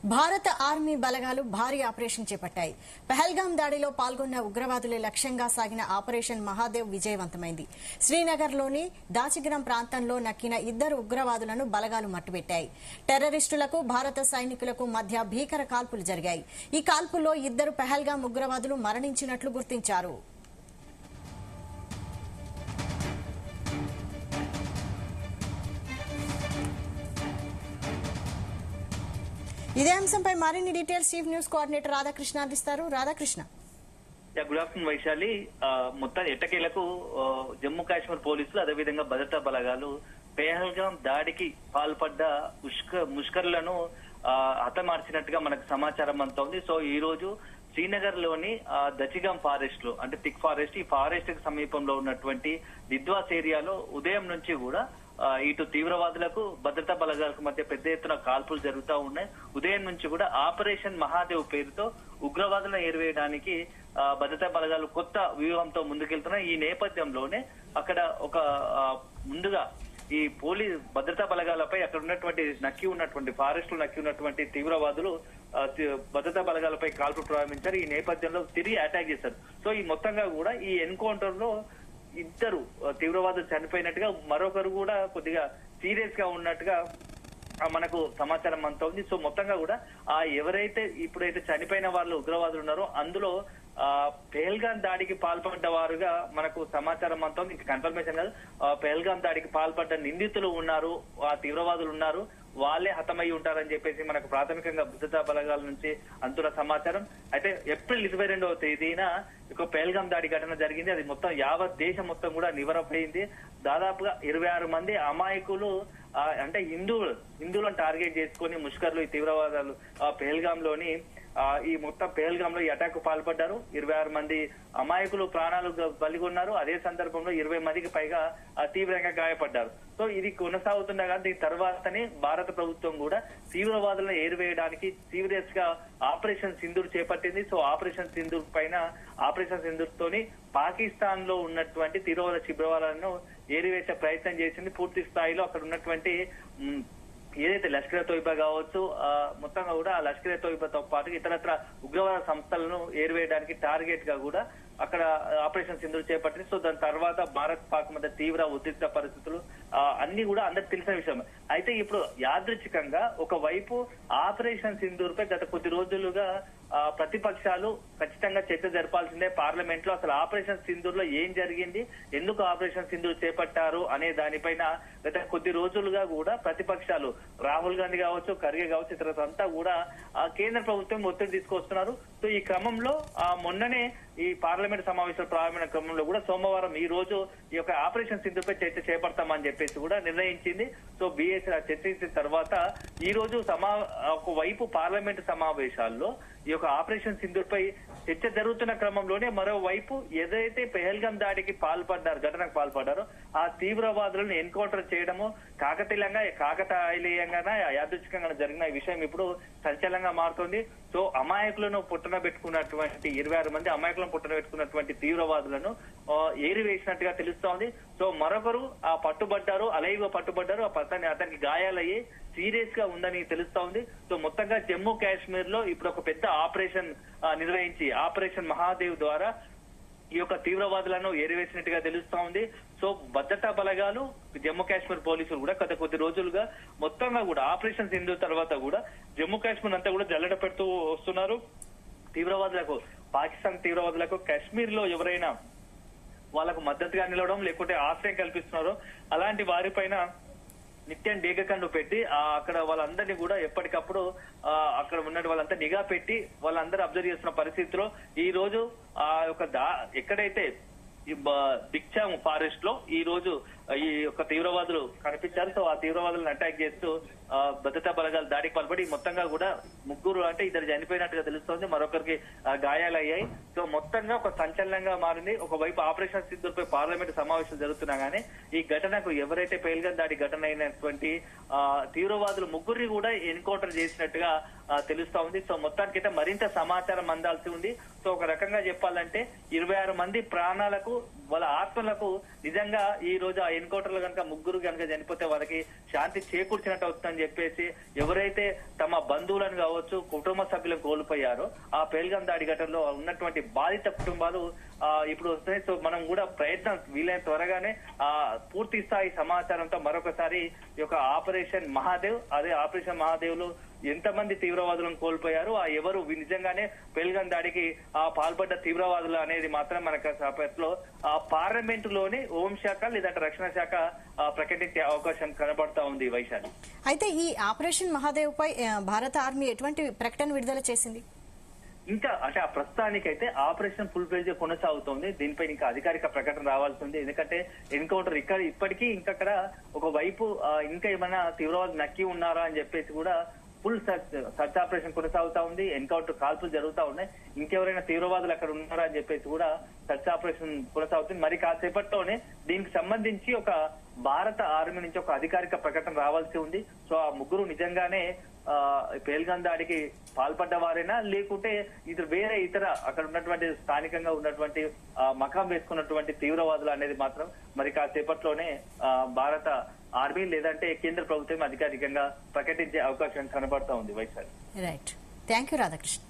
భారత ఆర్మీ బలగాలు భారీ ఆపరేషన్ చేపట్టాయి. పహల్గాం దాడిలో పాల్గొన్న ఉగ్రవాదులే లక్ష్యంగా సాగిన ఆపరేషన్ మహాదేవ్ విజయవంతమైంది. శ్రీనగర్లోని దాచిగ్రామ్ ప్రాంతంలో నక్కిన 2 ఉగ్రవాదులను బలగాలు మట్టుబెట్టాయి. టెర్రరిస్టులకు భారత సైనికులకు మధ్య భీకర కాల్పులు జరిగాయి. ఈ కాల్పుల్లో 2 పహల్గాం ఉగ్రవాదులు మరణించినట్లు గుర్తించారు. ఇదే అంశంపై మరిన్ని details chief news coordinator Radhakrishna అందిస్తారు. రాధాకృష్ణ. Good afternoon Vaishali. మొత్తం ఎట్టకేలకు జమ్మూ కాశ్మీర్ పోలీసులు అదేవిధంగా భద్రతా బలగాలు పెహల్గాం దాడికి పాల్పడ్డ ముష్కర్లను హతమార్చినట్టుగా మనకు సమాచారం అంతా ఉంది. సో ఈ రోజు శ్రీనగర్ లోని దచిగాం ఫారెస్ట్ లో అంటే థిక్ ఫారెస్ట్, ఈ ఫారెస్ట్ కి సమీపంలో ఉన్నటువంటి దిద్వాస్ ఏరియాలో ఉదయం నుంచి కూడా ఇటు తీవ్రవాదులకు భద్రతా బలగాలకు మధ్య పెద్ద ఎత్తున కాల్పులు జరుగుతూ ఉన్నాయి. ఉదయం నుంచి కూడా ఆపరేషన్ మహాదేవ్ పేరుతో ఉగ్రవాదులను ఏరివేయడానికి భద్రతా బలగాలు కొత్త వ్యూహంతో ముందుకెళ్తున్నాయి. ఈ నేపథ్యంలోనే అక్కడ ఒక ముందుగా ఈ పోలీస్ భద్రతా బలగాలపై అక్కడ ఉన్నటువంటి ఫారెస్ట్ లో నక్కి ఉన్నటువంటి తీవ్రవాదులు భద్రతా బలగాలపై కాల్పులు ప్రారంభించారు. ఈ నేపథ్యంలో తిరిగి అటాక్ చేశారు. సో ఈ మొత్తంగా కూడా ఈ ఎన్కౌంటర్ లో 2 తీవ్రవాదులు చనిపోయినట్టుగా, మరొకరు కూడా కొద్దిగా సీరియస్ గా ఉన్నట్టుగా మనకు సమాచారం అంతా ఉంది. సో మొత్తంగా కూడా ఎవరైతే ఇప్పుడైతే చనిపోయిన వాళ్ళు ఉగ్రవాదులు ఉన్నారో అందులో పెహల్గాం దాడికి పాల్పడ్డ వారుగా మనకు సమాచారం అంతా ఉంది. కన్ఫర్మేషన్ కాదు, పెహల్గాం దాడికి పాల్పడ్డ నిందితులు ఉన్నారు, ఆ తీవ్రవాదులు ఉన్నారు, వాళ్ళే హతమై ఉంటారని చెప్పేసి మనకు ప్రాథమికంగా భద్రతా బలగాల నుంచి అందుతున్న సమాచారం. అయితే ఏప్రిల్ 22వ తేదీన ఒక పెహల్గాం దాడి ఘటన జరిగింది. అది మొత్తం యావత్ దేశం మొత్తం కూడా నివరపోయింది. దాదాపుగా 26 మంది అమాయకులు అంటే హిందువులను టార్గెట్ చేసుకుని ముష్కర్లు ఈ తీవ్రవాదాలు పెహల్గాం లోని ఈ మొత్తం పెహల్గాం లో ఈ అటాక్ పాల్పడ్డారు. 26 మంది అమాయకులు ప్రాణాలు బలిగొన్నారు. అదే సందర్భంలో 20 మందికి పైగా తీవ్రంగా గాయపడ్డారు. సో ఇది కొనసాగుతుండగా దీని తర్వాతనే భారత ప్రభుత్వం కూడా తీవ్రవాదులను ఏరివేయడానికి సీరియస్ గా ఆపరేషన్ సింధూర్ చేపట్టింది. సో ఆపరేషన్ సింధూర్ పైన ఆపరేషన్ సింధూర్ తోని పాకిస్తాన్ లో ఉన్నటువంటి తీవ్రవాద శిబిరాలను ఏరివేసే ప్రయత్నం చేసింది. పూర్తి స్థాయిలో అక్కడ ఉన్నటువంటి ఏదైతే లష్కర్ తోయిబా కావచ్చు, మొత్తంగా కూడా ఆ లష్కర్ తోయిబాతో పాటు ఇతరత్ర ఉగ్రవాద సంస్థలను ఏరివేయడానికి టార్గెట్ గా కూడా అక్కడ ఆపరేషన్ సింధూర్ చేపట్టింది. సో దాని తర్వాత భారత్ పాక్ మధ్య తీవ్ర ఉద్రిక్త పరిస్థితులు అన్ని కూడా అందరికి తెలిసిన విషయం. అయితే ఇప్పుడు యాదృచ్ఛికంగా ఒకవైపు ఆపరేషన్ సింధూర్ పై గత కొద్ది రోజులుగా ప్రతిపక్షాలు ఖచ్చితంగా చర్చ జరపాల్సిందే పార్లమెంట్ లో. అసలు ఆపరేషన్ సింధూర్ లో ఏం జరిగింది, ఎందుకు ఆపరేషన్ సింధూర్ చేపట్టారు అనే దానిపైన గత కొద్ది రోజులుగా కూడా ప్రతిపక్షాలు రాహుల్ గాంధీ కావచ్చు, ఖర్గే కావచ్చు, ఇతరులంతా కూడా కేంద్ర ప్రభుత్వం ఒత్తిడి తీసుకొస్తున్నారు. సో ఈ క్రమంలో మొన్ననే ఈ పార్లమెంట్ సమావేశాలు ప్రారంభమైన క్రమంలో కూడా సోమవారం ఈ రోజు ఈ యొక్క ఆపరేషన్ సింధూర్ పై చర్చ చేపడతామని చెప్పేసి కూడా నిర్ణయించింది. సో బీఎస్సీ చర్చించిన తర్వాత ఈ రోజు ఒకవైపు పార్లమెంట్ సమావేశాల్లో ఈ యొక్క ఆపరేషన్ సింధూర్ పై చర్చ జరుగుతున్న క్రమంలోనే మరోవైపు ఏదైతే పెహల్గాం దాడికి ఘటనకు పాల్పడ్డారో ఆ తీవ్రవాదులను ఎన్కౌంటర్ చేయడము కాకతాళీయంగా యాదృచ్ఛికంగా జరిగిన ఈ విషయం ఇప్పుడు సంచలనంగా మారుతోంది. సో అమాయకులను పుట్టన పెట్టుకున్నటువంటి 26 మంది అమాయకులను పుట్టన పెట్టుకున్నటువంటి తీవ్రవాదులను ఏరివేసినట్టుగా తెలుస్తోంది. సో మరొకరు పట్టుబడ్డారు, అలైవ్గా పట్టుబడ్డారు. అతనికి గాయాలయ్యి సీరియస్ గా ఉందని తెలుస్తా ఉంది. సో మొత్తంగా జమ్మూ కాశ్మీర్ లో ఇప్పుడు ఒక పెద్ద ఆపరేషన్ నిర్వహించి ఆపరేషన్ మహాదేవ్ ద్వారా ఈ యొక్క తీవ్రవాదులను ఏరివేసినట్టుగా తెలుస్తా ఉంది. సో భద్రతా బలగాలు జమ్మూ కాశ్మీర్ పోలీసులు కూడా గత కొద్ది రోజులుగా మొత్తంగా కూడా ఆపరేషన్ సింధూర్ తర్వాత కూడా జమ్మూ కాశ్మీర్ అంతా కూడా జల్లెడ పెడుతూ వస్తున్నారు. తీవ్రవాదులకు, పాకిస్తాన్ తీవ్రవాదులకు కాశ్మీర్ లో ఎవరైనా వాళ్ళకు మద్దతుగా నిలవడం లేకుంటే ఆశ్రయం కల్పిస్తున్నారో అలాంటి వారిపైన నిత్యం డేగకన్ను పెట్టి అక్కడ వాళ్ళందరినీ కూడా ఎప్పటికప్పుడు అక్కడ ఉన్న వాళ్ళంతా నిఘా పెట్టి వాళ్ళందరూ అబ్జర్వ్ చేస్తున్న పరిస్థితిలో ఈ రోజు ఎక్కడైతే ఈ దిక్చాము ఫారెస్ట్ లో ఈ రోజు ఈ యొక్క తీవ్రవాదులు కనిపించారు. సో ఆ తీవ్రవాదులను అటాక్ చేస్తూ భద్రతా బలగాలు దాడికి పాల్పడి మొత్తంగా కూడా 3 అంటే 2 చనిపోయినట్టుగా తెలుస్తోంది, మరొకరికి గాయాలయ్యాయి. సో మొత్తంగా ఒక సంచలనంగా మారింది. ఒకవైపు ఆపరేషన్ సింధూర్ పై పార్లమెంట్ సమావేశాలు జరుగుతున్నా గానీ ఈ ఘటనకు ఎవరైతే పెహల్గాం దాడి ఘటన అయినటువంటి తీవ్రవాదులు 3 కూడా ఎన్కౌంటర్ చేసినట్టుగా తెలుస్తా ఉంది. సో మొత్తానికైతే మరింత సమాచారం అందాల్సి ఉంది. సో ఒక రకంగా చెప్పాలంటే 26 మంది ప్రాణాలకు వాళ్ళ ఆత్మలకు నిజంగా ఈ రోజు ఆ ఎన్కౌంటర్లు కనుక ముగ్గురు కనుక చనిపోతే వాళ్ళకి శాంతి చేకూర్చినట్టు అవుతుందని చెప్పేసి ఎవరైతే తమ బంధువులను కావచ్చు కుటుంబ సభ్యులను కోల్పోయారో ఆ పేల్గాం దాడి ఘటనలో ఉన్నటువంటి బాధిత కుటుంబాలు ఇప్పుడు వస్తున్నాయి. సో మనం కూడా ప్రయత్నం వీలైన త్వరగానే పూర్తి స్థాయి సమాచారంతో మరొకసారి ఈ యొక్క ఆపరేషన్ మహాదేవ్ అదే ఆపరేషన్ మహాదేవ్ లో ఎంతమంది తీవ్రవాదులను కోల్పోయారు, ఆ ఎవరు నిజంగానే పేల్గాం దాడికి పాల్పడ్డ తీవ్రవాదులు అనేది మాత్రం మనకు సేపట్లో పార్లమెంటులోని హోంశాఖ లేదంటే రక్షణ శాఖ ప్రకటించే అవకాశం కనబడతా ఉంది వైశాలి. అయితే ఈ ఆపరేషన్ మహాదేవ్ పై భారత ఆర్మీ ఎటువంటి ప్రకటన విడుదల చేసింది? ఇంకా అంటే ఆ ప్రస్తుతానికైతే ఆపరేషన్ ఫుల్ ఫ్లెడ్జ్ కొనసాగుతోంది. దీనిపై ఇంకా అధికారిక ప్రకటన రావాల్సి ఉంది. ఎందుకంటే ఎన్కౌంటర్ ఇప్పటికీ ఇంకక్కడ ఒక వైపు ఇంకా ఏమైనా తీవ్రవాదులు నక్కి ఉన్నారా అని చెప్పేసి కూడా ఫుల్ సర్చ్ ఆపరేషన్ కొనసాగుతా ఉంది. ఎన్కౌంటర్ కాల్పులు జరుగుతా ఉన్నాయి. ఇంకెవరైనా తీవ్రవాదులు అక్కడ ఉన్నారా అని చెప్పేసి కూడా సర్చ్ ఆపరేషన్ కొనసాగుతుంది. మరి కాసేపట్లోనే దీనికి సంబంధించి ఒక భారత ఆర్మీ నుంచి ఒక అధికారిక ప్రకటన రావాల్సి ఉంది. సో ఆ ముగ్గురు నిజంగానే పేల్గాం దాడికి పాల్పడ్డ వారైనా లేకుంటే వేరే ఇతర అక్కడ ఉన్నటువంటి స్థానికంగా ఉన్నటువంటి మకాం వేసుకున్నటువంటి తీవ్రవాదులు అనేది మాత్రం మరి కాసేపట్లోనే భారత ఆర్మీ లేదంటే కేంద్ర ప్రభుత్వం అధికారికంగా ప్రకటించే అవకాశం కనబడతా ఉంది Vaishali. Right, thank you Radhakrishna.